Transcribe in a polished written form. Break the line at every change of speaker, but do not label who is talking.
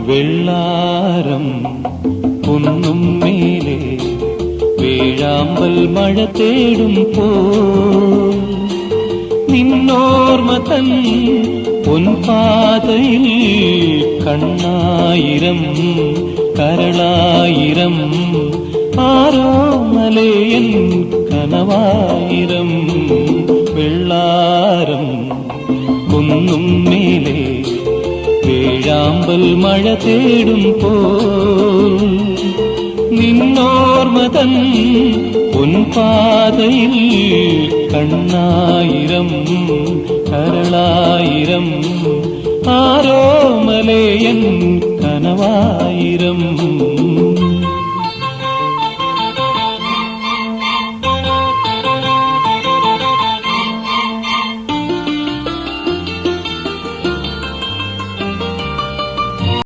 വെള്ളാരം കുന്നും മേലെ വേഴാമ്പൽ മഴ തേടും പോൽ നിന്നോർമ്മ തൻ പൊൻപാതയിൽ കണ്ണായിരം കരളായിരം ആരോ മലയൻ കനവായിരം വെള്ളാരം കുന്നും മേലെ വേഴാമ്പൽ മഴ തേടും പോൽ നിന്നോർമ്മ തൻ പൊൻപാതയിൽ കണ്ണായിരം കരളായിരം ആരോ മലയൻ കനവായിരം